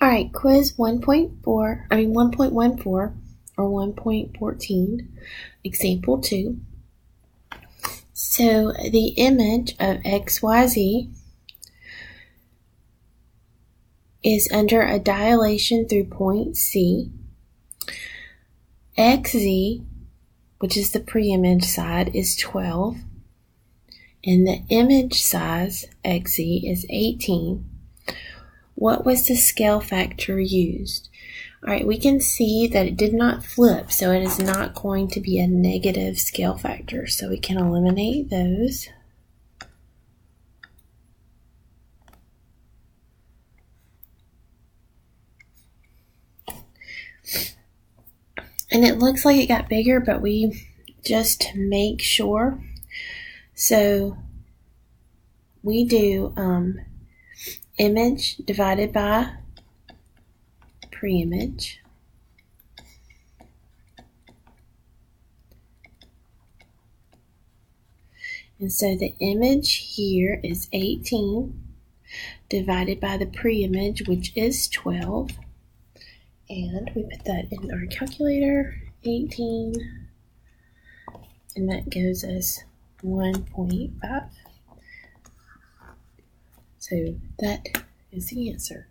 right, quiz 1.4, 1.14 or 1.14, example 2. So the image of XYZ is under a dilation through point C. XZ, which is the pre-image side, is 12. And the image size, XZ, is 18. What was the scale factor used? All right, we can see that it did not flip, so it is not going to be a negative scale factor. So we can eliminate those. And it looks like it got bigger, but we just to make sure. So we do image divided by pre-image. And so the image here is 18 divided by the pre-image, which is 12. And we put that in our calculator, 18, and that gives us 1.5. So that is the answer.